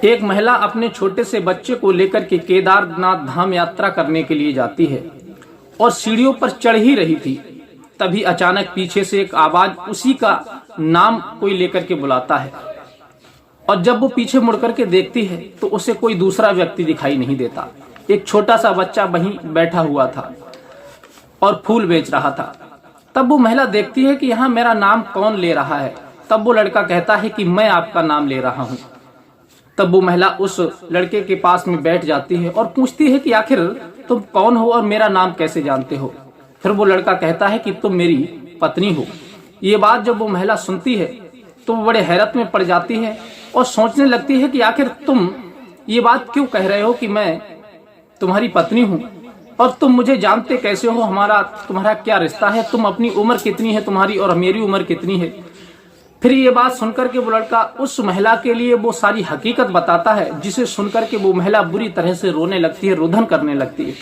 एक महिला अपने छोटे से बच्चे को लेकर के केदारनाथ धाम यात्रा करने के लिए जाती है और सीढ़ियों पर चढ़ ही रही थी, तभी अचानक पीछे से एक आवाज उसी का नाम कोई लेकर के बुलाता है। और जब वो पीछे मुड़कर के देखती है तो उसे कोई दूसरा व्यक्ति दिखाई नहीं देता। एक छोटा सा बच्चा वहीं बैठा हुआ था और फूल बेच रहा था। तब वो महिला देखती है कि यहाँ मेरा नाम कौन ले रहा है। तब वो लड़का कहता है कि मैं आपका नाम ले रहा हूँ। तब वो महिला उस लड़के के पास में बैठ जाती है और पूछती है कि आखिर तुम कौन हो और मेरा नाम कैसे जानते हो। फिर वो लड़का कहता है कि तुम मेरी पत्नी हो। ये बात जब वो महिला सुनती है तो वो बड़े हैरत में पड़ जाती है और सोचने लगती है कि आखिर तुम ये बात क्यों कह रहे हो कि मैं तुम्हारी पत्नी हूँ, और तुम मुझे जानते कैसे हो, तुम्हारा क्या रिश्ता है, तुम अपनी उम्र कितनी है तुम्हारी और मेरी उम्र कितनी है। फिर ये बात सुनकर के वो लड़का उस महिला के लिए वो सारी हकीकत बताता है, जिसे सुनकर के वो महिला बुरी तरह से रोने लगती है, रुदन करने लगती है।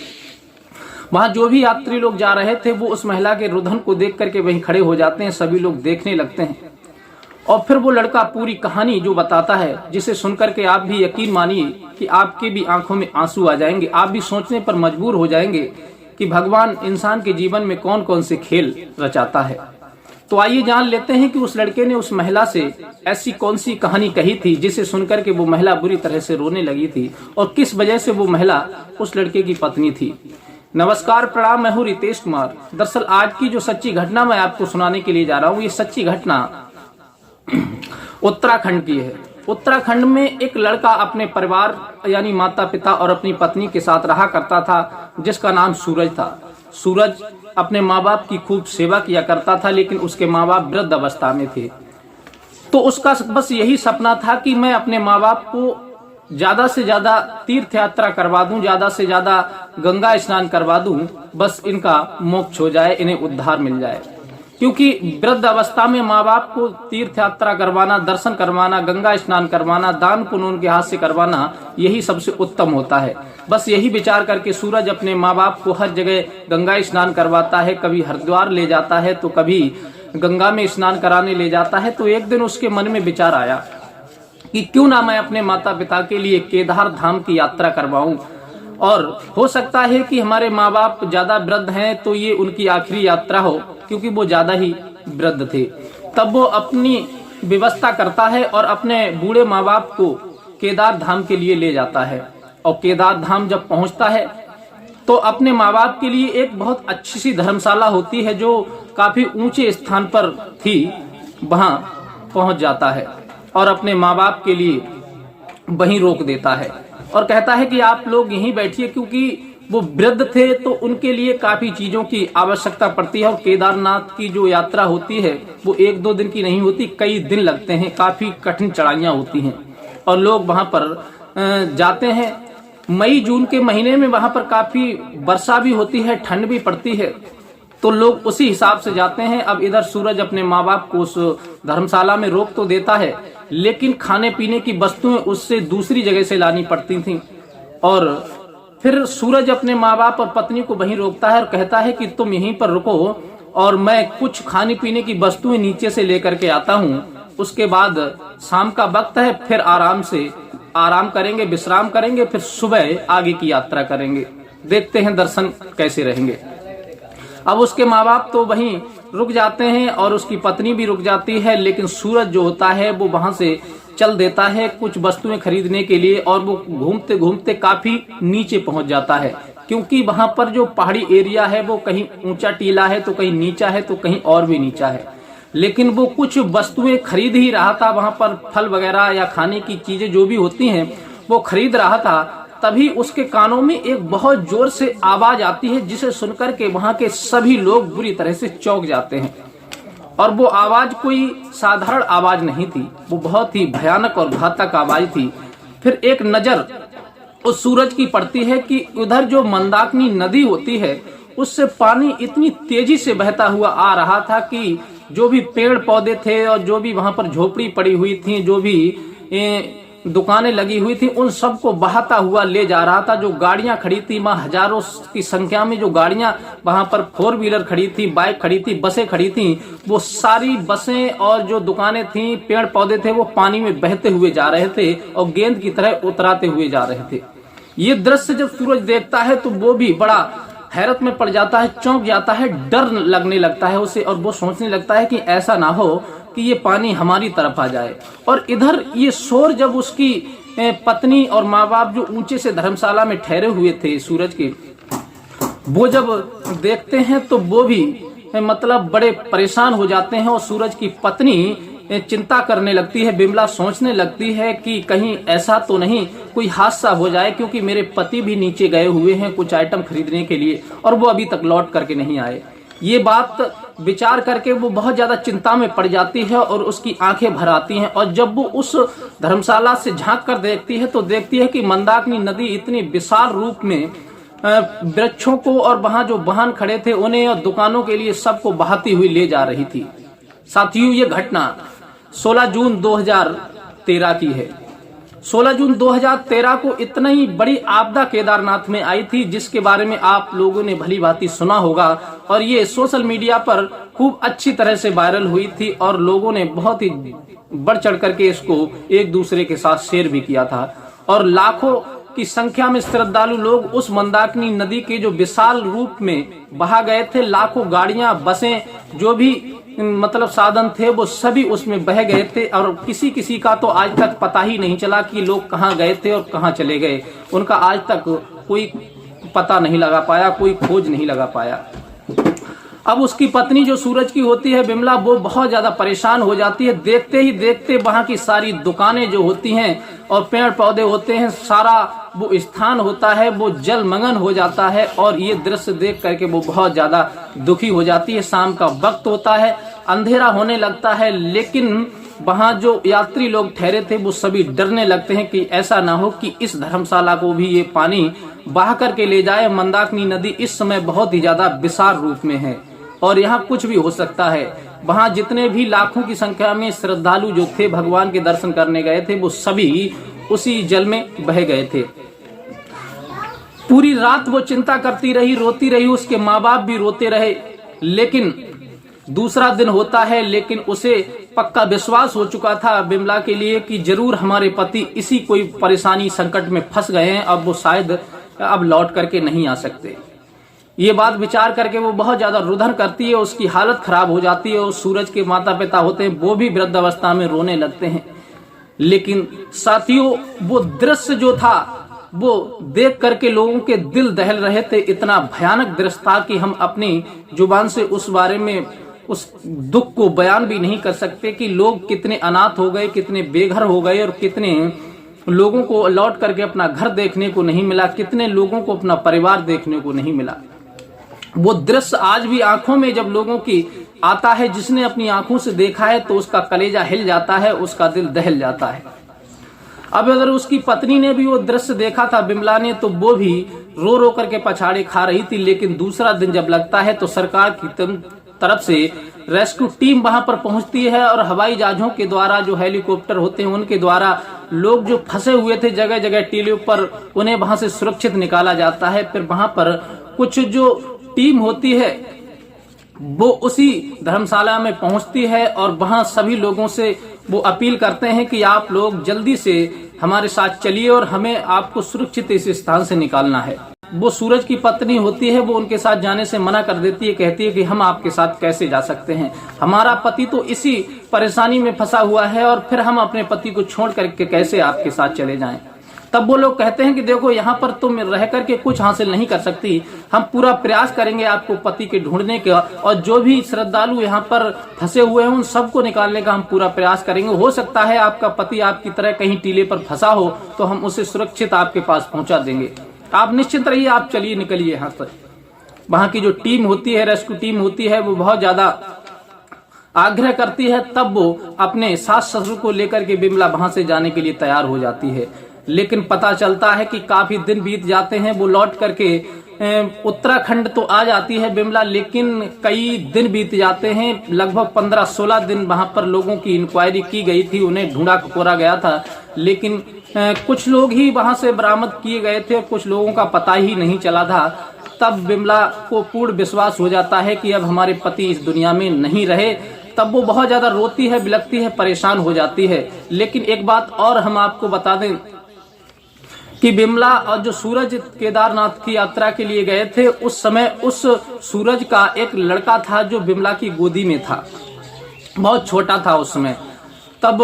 वहां जो भी यात्री लोग जा रहे थे वो उस महिला के रुदन को देख करके वहीं खड़े हो जाते हैं, सभी लोग देखने लगते हैं। और फिर वो लड़का पूरी कहानी जो बताता है, जिसे सुनकर के आप भी यकीन मानिए कि आपके भी आंखों में आंसू आ जाएंगे, आप भी सोचने पर मजबूर हो जाएंगे कि भगवान इंसान के जीवन में कौन कौन से खेल रचाता है। तो आइए जान लेते हैं कि उस लड़के ने उस महिला से ऐसी कौन सी कहानी कही थी जिसे सुनकर के वो महिला बुरी तरह से रोने लगी थी, और किस वजह से वो महिला उस लड़के की पत्नी थी। नमस्कार, प्रणाम, मैं हूँ रितेश कुमार। दरअसल आज की जो सच्ची घटना मैं आपको सुनाने के लिए जा रहा हूँ, ये सच्ची घटना उत्तराखंड की है। उत्तराखंड में एक लड़का अपने परिवार यानी माता पिता और अपनी पत्नी के साथ रहा करता था, जिसका नाम सूरज था। सूरज अपने माँ बाप की खूब सेवा किया करता था, लेकिन उसके माँ बाप वृद्ध अवस्था में थे। तो उसका बस यही सपना था कि मैं अपने माँ बाप को ज्यादा से ज्यादा तीर्थ यात्रा करवा दूं, ज्यादा से ज्यादा गंगा स्नान करवा दूं, बस इनका मोक्ष हो जाए, इन्हें उद्धार मिल जाए। क्योंकि वृद्ध अवस्था में माँ बाप को तीर्थ यात्रा करवाना, दर्शन करवाना, गंगा स्नान करवाना, दान पुण्य उनके हाथ से करवाना, यही सबसे उत्तम होता है। बस यही विचार करके सूरज अपने माँ बाप को हर जगह गंगा स्नान करवाता है, कभी हरिद्वार ले जाता है तो कभी गंगा में स्नान कराने ले जाता है। तो एक दिन उसके मन में विचार आया कि क्यों ना मैं अपने माता पिता के लिए केदार धाम की यात्रा करवाऊं, और हो सकता है कि हमारे माँ बाप ज्यादा वृद्ध हैं तो ये उनकी आखिरी यात्रा हो, क्योंकि वो ज्यादा ही वृद्ध थे। तब वो अपनी व्यवस्था करता है और अपने बूढ़े माँ बाप को केदार धाम के लिए ले जाता है। और केदार धाम जब पहुंचता है तो अपने माँ बाप के लिए एक बहुत अच्छी सी धर्मशाला होती है जो काफी ऊंचे स्थान पर थी, वहां पहुंच जाता है और अपने माँ बाप के लिए वहीं रोक देता है और कहता है कि आप लोग यहीं बैठिए, क्योंकि वो वृद्ध थे तो उनके लिए काफी चीजों की आवश्यकता पड़ती है। और केदारनाथ की जो यात्रा होती है वो एक दो दिन की नहीं होती, कई दिन लगते हैं, काफी कठिन चढ़ाइयां होती हैं और लोग वहां पर जाते हैं। मई जून के महीने में वहां पर काफी वर्षा भी होती है, ठंड भी पड़ती है, तो लोग उसी हिसाब से जाते हैं। अब इधर सूरज अपने माँ बाप को उस धर्मशाला में रोक तो देता है, लेकिन खाने पीने की वस्तुएं उससे दूसरी जगह से लानी पड़ती थीं। और फिर सूरज अपने माँ बाप और पत्नी को वहीं रोकता है और कहता है कि तुम यहीं पर रुको और मैं कुछ खाने पीने की वस्तुएं नीचे से लेकर के आता हूँ। उसके बाद शाम का वक्त है, फिर आराम करेंगे, विश्राम करेंगे, फिर सुबह आगे की यात्रा करेंगे। देखते हैं दर्शन कैसे रहेंगे। अब उसके माँ बाप तो वहीं रुक जाते हैं और उसकी पत्नी भी रुक जाती है, लेकिन सूरज जो होता है वो वहां से चल देता है कुछ वस्तुएं खरीदने के लिए, और वो घूमते घूमते काफी नीचे पहुंच जाता है, क्योंकि वहां पर जो पहाड़ी एरिया है वो कहीं ऊंचा टीला है तो कहीं नीचा है तो कहीं और भी नीचा है। लेकिन वो कुछ वस्तुएं खरीद ही रहा था, वहां पर फल वगैरह या खाने की चीजें जो भी होती हैं वो खरीद रहा था। तभी उसके कानों में एक बहुत जोर से आवाज आती है, जिसे सुनकर के वहां के सभी लोग बुरी तरह से चौंक जाते हैं। और वो आवाज कोई साधारण आवाज नहीं थी, वो बहुत ही भयानक और घातक आवाज थी। फिर एक नजर उस सूरज की पड़ती है कि उधर जो मंदाकिनी नदी होती है उससे पानी इतनी तेजी से बहता हुआ आ रहा था कि जो भी पेड़ पौधे थे और जो भी वहां पर झोपड़ी पड़ी हुई थी, जो भी दुकानें लगी हुई थी उन सबको बहाता हुआ ले जा रहा था। जो गाड़ियां खड़ी थी वहां हजारों की संख्या में जो गाड़ियां वहां पर 4 व्हीलर खड़ी थी, बाइक खड़ी थी, बसें खड़ी थी, वो सारी बसें और जो दुकानें थी, पेड़ पौधे थे, वो पानी में बहते हुए जा रहे थे और गेंद की तरह उतराते हुए जा रहे थे। ये दृश्य जब सूरज देखता है तो वो भी बड़ा हैरत में पड़ जाता है, चौंक जाता है, डर लगने लगता है उसे और वो सोचने लगता है कि ऐसा ना हो कि ये पानी हमारी तरफ आ जाए। और इधर ये शोर जब उसकी पत्नी और माँ बाप जो ऊंचे से धर्मशाला में ठहरे हुए थे सूरज के, वो जब देखते हैं तो वो भी मतलब बड़े परेशान हो जाते हैं। और सूरज की पत्नी चिंता करने लगती है, बिमला सोचने लगती है कि कहीं ऐसा तो नहीं कोई हादसा हो जाए, क्योंकि मेरे पति भी नीचे गए हुए हैं कुछ आइटम खरीदने के लिए और वो अभी तक लौट करके नहीं आए। ये बात विचार करके वो बहुत ज्यादा चिंता में पड़ जाती है और उसकी आंखें भर आती हैं। और जब वो उस धर्मशाला से झांक कर देखती है तो देखती है कि मंदाकिनी नदी इतनी विशाल रूप में वृक्षों को और वहां जो वाहन खड़े थे उन्हें और दुकानों के लिए सबको बहाती हुई ले जा रही थी। साथियों, ये घटना 16 जून 2013 की है। 16 जून 2013 को इतना ही बड़ी आपदा केदारनाथ में आई थी जिसके बारे में आप लोगों ने भली भांति सुना होगा और ये सोशल मीडिया पर खूब अच्छी तरह से वायरल हुई थी और लोगों ने बहुत ही बढ़ चढ़ करके इसको एक दूसरे के साथ शेयर भी किया था। और लाखों की संख्या में श्रद्धालु लोग उस मंदाकिनी नदी के जो विशाल रूप में बहा गए थे, लाखों गाड़ियां, बसें, जो भी मतलब साधन थे वो सभी उसमें बह गए थे और किसी किसी का तो आज तक पता ही नहीं चला कि लोग कहाँ गए थे और कहाँ चले गए। उनका आज तक कोई पता नहीं लगा पाया, कोई खोज नहीं लगा पाया। अब उसकी पत्नी जो सूरज की होती है बिमला, वो बहुत ज्यादा परेशान हो जाती है। देखते ही देखते वहां की सारी दुकानें जो होती हैं और पेड़ पौधे होते हैं, सारा वो स्थान होता है वो जलमग्न हो जाता है। और ये दृश्य देख करके वो बहुत ज्यादा दुखी हो जाती है। शाम का वक्त होता है, अंधेरा होने लगता है, लेकिन वहां जो यात्री लोग ठहरे थे वो सभी डरने लगते हैं कि ऐसा ना हो कि इस धर्मशाला को भी ये पानी बहा करके ले जाए। मंदाकिनी नदी इस समय बहुत ही ज्यादा विशाल रूप में है और यहाँ कुछ भी हो सकता है। वहां जितने भी लाखों की संख्या में श्रद्धालु जो थे भगवान के दर्शन करने गए थे वो सभी उसी जल में बह गए थे। पूरी रात वो चिंता करती रही, रोती रही, उसके माँ बाप भी रोते रहे। लेकिन दूसरा दिन होता है, लेकिन उसे पक्का विश्वास हो चुका था बिमला के लिए कि जरूर हमारे पति इसी कोई परेशानी संकट में फंस गए हैं, अब वो शायद अब लौट करके नहीं आ सकते। ये बात विचार करके वो बहुत ज्यादा रुदन करती है, उसकी हालत खराब हो जाती है। और सूरज के माता पिता होते हैं वो भी वृद्धावस्था में रोने लगते हैं। लेकिन साथियों, वो दृश्य जो था वो देख करके लोगों के दिल दहल रहे थे। इतना भयानक दृश्य था कि हम अपनी जुबान से उस बारे में उस दुख को बयान भी नहीं कर सकते कि लोग कितने अनाथ हो गए, कितने बेघर हो गए और कितने लोगों को लौट करके अपना घर देखने को नहीं मिला, कितने लोगों को अपना परिवार देखने को नहीं मिला। वो दृश्य आज भी आंखों में जब लोगों की आता है, जिसने अपनी आंखों से देखा है तो उसका कलेजा हिल जाता है, उसका दिल दहल जाता है। अब अगर उसकी पत्नी ने भी वो दृश्य देखा था बिमला ने, तो वो भी रो रो करके पछाड़े खा रही थी। लेकिन दूसरा दिन जब लगता है तो सरकार की तरफ से रेस्क्यू टीम वहां पर पहुंचती है और हवाई जहाजों के द्वारा, जो हेलीकॉप्टर होते हैं उनके द्वारा लोग जो फंसे हुए थे जगह जगह टीलों पर, उन्हें वहां से सुरक्षित निकाला जाता है। फिर वहां पर कुछ जो टीम होती है वो उसी धर्मशाला में पहुंचती है और वहां सभी लोगों से वो अपील करते हैं कि आप लोग जल्दी से हमारे साथ चलिए और हमें आपको सुरक्षित इस स्थान से निकालना है। वो सूरज की पत्नी होती है, वो उनके साथ जाने से मना कर देती है, कहती है कि हम आपके साथ कैसे जा सकते हैं, हमारा पति तो इसी परेशानी में फंसा हुआ है और फिर हम अपने पति को छोड़ करके कैसे आपके साथ चले जाएं। तब वो लोग कहते हैं कि देखो, यहाँ पर तुम रह करके कुछ हासिल नहीं कर सकती, हम पूरा प्रयास करेंगे आपको पति के ढूंढने का और जो भी श्रद्धालु यहाँ पर फंसे हुए हैं उन सबको निकालने का हम पूरा प्रयास करेंगे। हो सकता है आपका पति आपकी तरह कहीं टीले पर फंसा हो तो हम उसे सुरक्षित आपके पास पहुंचा देंगे, आप निश्चिंत रहिए, आप चलिए, निकलिए यहाँ से। वहां की जो टीम होती है, रेस्क्यू टीम होती है, वो बहुत ज्यादा आग्रह करती है। तब वो अपने सास ससुर को लेकर के बिमला वहां से जाने के लिए तैयार हो जाती है। लेकिन पता चलता है कि काफी दिन बीत जाते हैं, वो लौट करके उत्तराखंड तो आ जाती है बिमला, लेकिन कई दिन बीत जाते हैं, लगभग 15-16 दिन वहां पर लोगों की इंक्वायरी की गई थी, उन्हें ढूंढा खपोरा गया था, लेकिन कुछ लोग ही वहां से बरामद किए गए थे और कुछ लोगों का पता ही नहीं चला था। तब बिमला को पूर्ण विश्वास हो जाता है कि अब हमारे पति इस दुनिया में नहीं रहे। तब वो बहुत ज्यादा रोती है, बिलखती है, परेशान हो जाती है। लेकिन एक बात और हम आपको बता दें कि बिमला और जो सूरज केदारनाथ की यात्रा के लिए गए थे, उस समय उस सूरज का एक लड़का था जो बिमला की गोदी में था, बहुत छोटा था उस समय। तब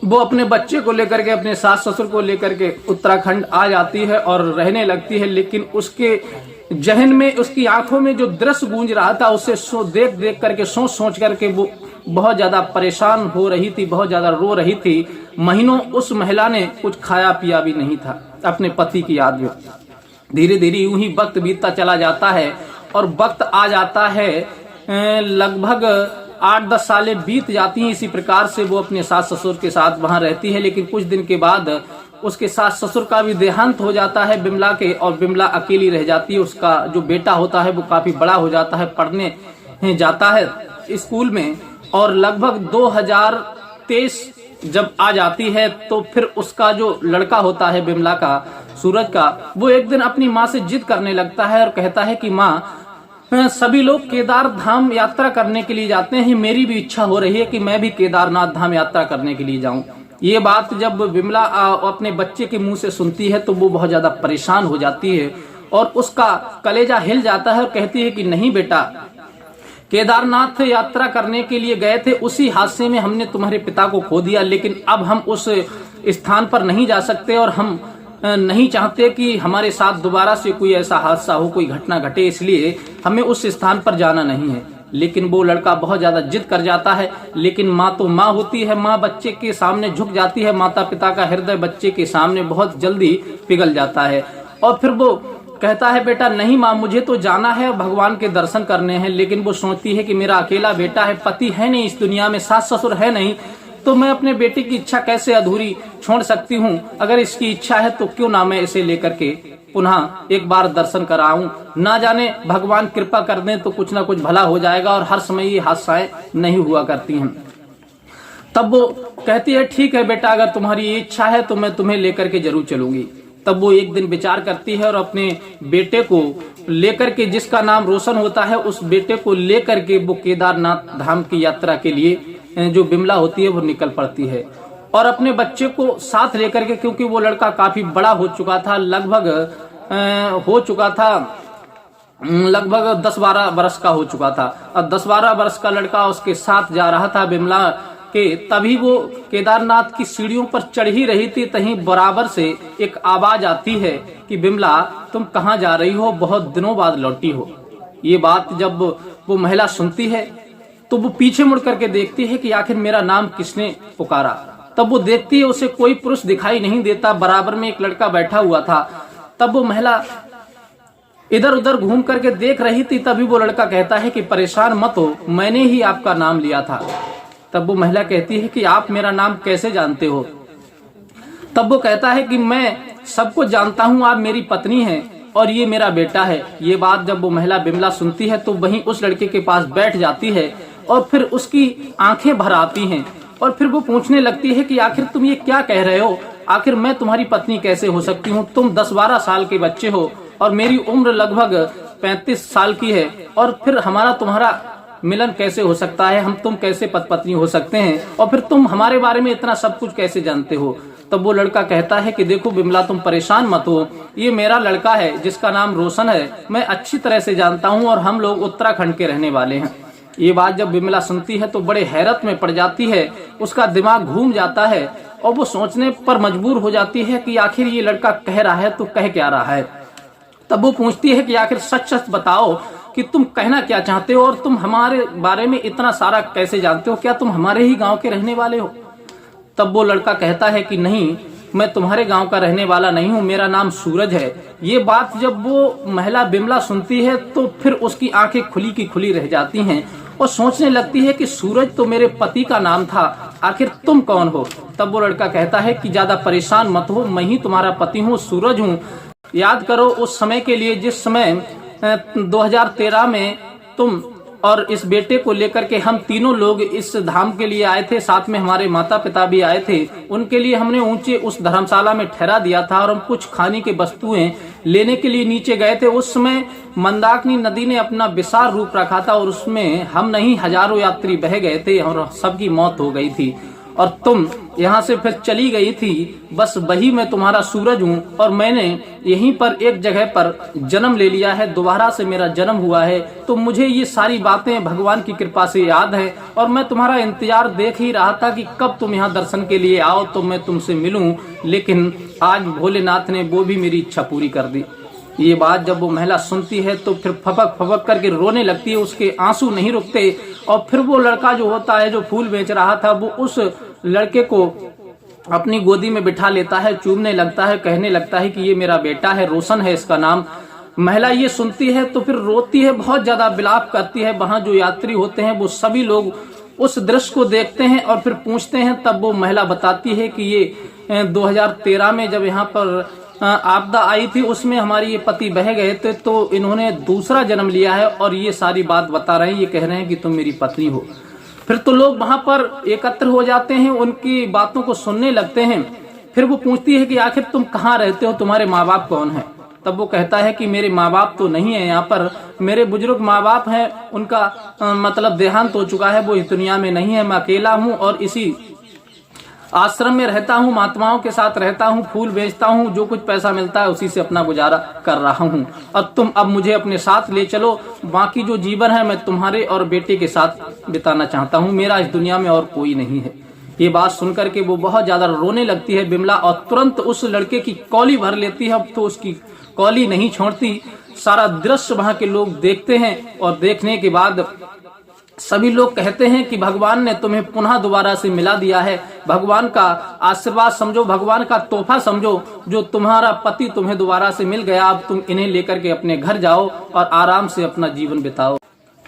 वो अपने बच्चे को लेकर के, अपने सास ससुर को लेकर के उत्तराखंड आ जाती है और रहने लगती है। लेकिन उसके जहन में, उसकी आंखों में जो दृश्य गूंज रहा था, उसे देख देख करके, सोच सोच करके वो बहुत ज्यादा परेशान हो रही थी, बहुत ज्यादा रो रही थी। महीनों उस महिला ने कुछ खाया पिया भी नहीं था अपने पति की याद में। धीरे धीरे यूं ही वक्त बीतता चला जाता है और वक्त आ जाता है, लगभग 8-10 सालें बीत जाती हैं। इसी प्रकार से वो अपने सास ससुर के साथ वहां रहती है। लेकिन कुछ दिन के बाद उसके सास ससुर का भी देहांत हो जाता है बिमला के, और बिमला अकेली रह जाती है। उसका जो बेटा होता है वो काफी बड़ा हो जाता है, पढ़ने जाता है स्कूल में। और लगभग 2023 जब आ जाती है तो फिर उसका जो लड़का होता है बिमला का, सूरज का, वो एक दिन अपनी माँ से जिद करने लगता है और कहता है कि माँ, सभी लोग केदार धाम यात्रा करने के लिए जाते हैं, मेरी भी इच्छा हो रही है कि मैं भी केदारनाथ धाम यात्रा करने के लिए जाऊं। ये बात जब बिमला अपने बच्चे के मुंह से सुनती है तो वो बहुत ज्यादा परेशान हो जाती है और उसका कलेजा हिल जाता है और कहती है कि नहीं बेटा, केदारनाथ यात्रा करने के लिए गए थे, उसी हादसे में हमने तुम्हारे पिता को खो दिया। लेकिन अब हम उस स्थान पर नहीं जा सकते और हम नहीं चाहते कि हमारे साथ दोबारा से कोई ऐसा हादसा हो, कोई घटना घटे, इसलिए हमें उस स्थान पर जाना नहीं है। लेकिन वो लड़का बहुत ज्यादा जिद कर जाता है। लेकिन माँ तो माँ होती है, माँ बच्चे के सामने झुक जाती है। माता पिता का हृदय बच्चे के सामने बहुत जल्दी पिघल जाता है और फिर वो कहता है बेटा नहीं माँ, मुझे तो जाना है, भगवान के दर्शन करने हैं। लेकिन वो सोचती है कि मेरा अकेला बेटा है, पति है नहीं इस दुनिया में, सास ससुर है नहीं, तो मैं अपने बेटे की इच्छा कैसे अधूरी छोड़ सकती हूँ। अगर इसकी इच्छा है तो क्यों ना मैं इसे लेकर के पुनः एक बार दर्शन कराऊं, ना जाने भगवान कृपा कर दें तो कुछ ना कुछ भला हो जाएगा। और हर समय ये हादसाएं नहीं हुआ करती हैं। तब वो कहती है ठीक है बेटा, अगर तुम्हारी इच्छा है तो मैं तुम्हें लेकर के जरूर चलूंगी। तब वो एक दिन विचार करती है और अपने बेटे को लेकर के, जिसका नाम रोशन होता है, उस बेटे को लेकर के वो केदारनाथ धाम की यात्रा के लिए जो बिमला होती है वो निकल पड़ती है। और अपने बच्चे को साथ लेकर के, क्योंकि वो लड़का काफी बड़ा हो चुका था, लगभग 10-12 वर्ष का हो चुका था। और 10-12 वर्ष का लड़का उसके साथ जा रहा था बिमला के। तभी वो केदारनाथ की सीढ़ियों पर चढ़ ही रही थी, तहीं बराबर से एक आवाज आती है कि बिमला तुम कहाँ जा रही हो, बहुत दिनों बाद लौटी हो। ये बात जब वो महिला सुनती है तो वो पीछे मुड़ करके देखती है कि आखिर मेरा नाम किसने पुकारा। तब वो देखती है, उसे कोई पुरुष दिखाई नहीं देता, बराबर में एक लड़का बैठा हुआ था। तब वो महिला इधर उधर घूम करके देख रही थी। तभी वो लड़का कहता है कि परेशान मत हो, मैंने ही आपका नाम लिया था। तब वो महिला कहती है कि आप मेरा नाम कैसे जानते हो। तब वो कहता है कि मैं सबको जानता हूँ, आप मेरी पत्नी हैं और ये मेरा बेटा है। ये बात जब वो महिला बिमला सुनती है तो वहीं उस लड़के के पास बैठ जाती है और फिर उसकी आंखें भर आती हैं। और फिर वो पूछने लगती है कि आखिर तुम ये क्या कह रहे हो, आखिर मैं तुम्हारी पत्नी कैसे हो सकती हूँ, तुम 10-12 साल के बच्चे हो और मेरी उम्र लगभग 35 साल की है, और फिर हमारा तुम्हारा मिलन कैसे हो सकता है, हम तुम कैसे पति पत्नी हो सकते हैं, और फिर तुम हमारे बारे में इतना सब कुछ कैसे जानते हो। तब वो लड़का कहता है कि देखो बिमला, तुम परेशान मत हो, ये मेरा लड़का है जिसका नाम रोशन है, मैं अच्छी तरह से जानता हूँ और हम लोग उत्तराखंड के रहने वाले हैं। ये बात जब बिमला सुनती है तो बड़े हैरत में पड़ जाती है, उसका दिमाग घूम जाता है और वो सोचने पर मजबूर हो जाती है कि आखिर ये लड़का कह रहा है तो कह क्या रहा है। तब वो पूछती है कि आखिर सच सच बताओ कि तुम कहना क्या चाहते हो और तुम हमारे बारे में इतना सारा कैसे जानते हो, क्या तुम हमारे ही गांव के रहने वाले हो। तब वो लड़का कहता है कि नहीं, मैं तुम्हारे गांव का रहने वाला नहीं हूँ, मेरा नाम सूरज है। ये बात जब वो महिला बिमला सुनती है तो फिर उसकी आंखें खुली की खुली रह जाती हैं और सोचने लगती है कि सूरज तो मेरे पति का नाम था, आखिर तुम कौन हो। तब वो लड़का कहता है कि ज्यादा परेशान मत हो, मैं ही तुम्हारा पति हूँ, सूरज हूँ। याद करो उस समय के लिए जिस समय 2013 में तुम और इस बेटे को लेकर के हम तीनों लोग इस धाम के लिए आए थे। साथ में हमारे माता पिता भी आए थे। उनके लिए हमने ऊंचे उस धर्मशाला में ठहरा दिया था और हम कुछ खाने की वस्तुएं लेने के लिए नीचे गए थे। उस समय मंदाकिनी नदी ने अपना विशाल रूप रखा था और उसमें हम नहीं हजारों यात्री बह गए थे और सबकी मौत हो गई थी और तुम यहाँ से फिर चली गई थी। बस वही मैं तुम्हारा सूरज हूँ और मैंने यहीं पर एक जगह पर जन्म ले लिया है, दोबारा से मेरा जन्म हुआ है। तो मुझे ये सारी बातें भगवान की कृपा से याद है और मैं तुम्हारा इंतजार देख ही रहा था कि कब तुम यहाँ दर्शन के लिए आओ तो मैं तुमसे मिलूं। लेकिन आज भोलेनाथ ने वो भी मेरी इच्छा पूरी कर दी। ये बात जब वो महिला सुनती है तो फिर फपक फपक करके रोने लगती है, उसके आंसू नहीं रुकते। और फिर वो लड़का जो होता है जो फूल बेच रहा था वो उस लड़के को अपनी गोदी में बिठा लेता है, चूमने लगता है, कहने लगता है कि ये मेरा बेटा है, रोशन है इसका नाम। महिला ये सुनती है तो फिर रोती है, बहुत ज्यादा विलाप करती है। वहां जो यात्री होते हैं वो सभी लोग उस दृश्य को देखते हैं और फिर पूछते हैं। तब वो महिला बताती है कि ये 2013 में जब यहाँ पर आपदा आई थी उसमें हमारे ये पति बह गए थे तो इन्होंने दूसरा जन्म लिया है और ये सारी बात बता रहे हैं। ये कह रहे हैं कि तुम मेरी पत्नी हो। फिर तो लोग वहां पर एकत्र हो जाते हैं, उनकी बातों को सुनने लगते हैं। फिर वो पूछती है कि आखिर तुम कहाँ रहते हो, तुम्हारे माँ बाप कौन है। तब वो कहता है कि मेरे माँ बाप तो नहीं है यहाँ पर, मेरे बुजुर्ग माँ बाप हैं, उनका मतलब देहांत हो चुका है, वो इस दुनिया में नहीं है। मैं अकेला हूँ और इसी आश्रम में रहता हूँ, महात्माओं के साथ रहता हूँ, फूल बेचता हूँ, जो कुछ पैसा मिलता है उसी से अपना गुजारा कर रहा हूँ। और तुम अब मुझे अपने साथ ले चलो, बाकी जो जीवन है मैं तुम्हारे और बेटे के साथ बिताना चाहता हूँ, मेरा इस दुनिया में और कोई नहीं है। ये बात सुनकर के वो बहुत ज्यादा रोने लगती है बिमला और तुरंत उस लड़के की कौली भर लेती है। अब तो उसकी कौली नहीं छोड़ती। सारा दृश्य वहां के लोग देखते हैं और देखने के बाद सभी लोग कहते हैं कि भगवान ने तुम्हें पुनः दोबारा से मिला दिया है। भगवान का आशीर्वाद समझो, भगवान का तोहफा समझो, जो तुम्हारा पति तुम्हें दोबारा से मिल गया। अब तुम इन्हें लेकर के अपने घर जाओ और आराम से अपना जीवन बिताओ।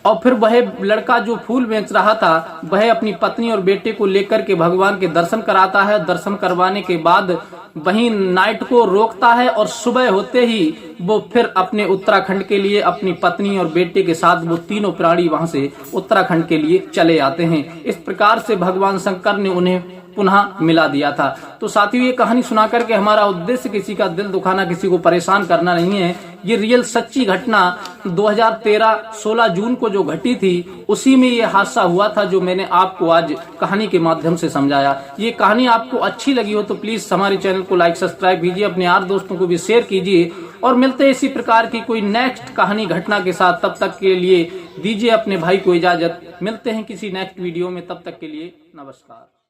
और फिर वह लड़का जो फूल बेच रहा था वह अपनी पत्नी और बेटे को लेकर के भगवान के दर्शन कराता है। दर्शन करवाने के बाद वहीं नाइट को रोकता है और सुबह होते ही वो फिर अपने उत्तराखंड के लिए अपनी पत्नी और बेटे के साथ वो तीनों प्राणी वहां से उत्तराखंड के लिए चले आते हैं। इस प्रकार से भगवान शंकर ने उन्हें पुनः मिला दिया था। तो साथियों, ये कहानी सुना करके हमारा उद्देश्य किसी का दिल दुखाना, किसी को परेशान करना नहीं है। ये रियल सच्ची घटना 2013 16 जून को जो घटी थी उसी में ये हादसा हुआ था जो मैंने आपको आज कहानी के माध्यम से समझाया। ये कहानी आपको अच्छी लगी हो तो प्लीज हमारे चैनल को लाइक सब्सक्राइब कीजिए, अपने यार दोस्तों को भी शेयर कीजिए और मिलते हैं इसी प्रकार की कोई नेक्स्ट कहानी घटना के साथ। तब तक के लिए दीजिए अपने भाई को इजाजत। मिलते हैं किसी नेक्स्ट वीडियो में, तब तक के लिए नमस्कार।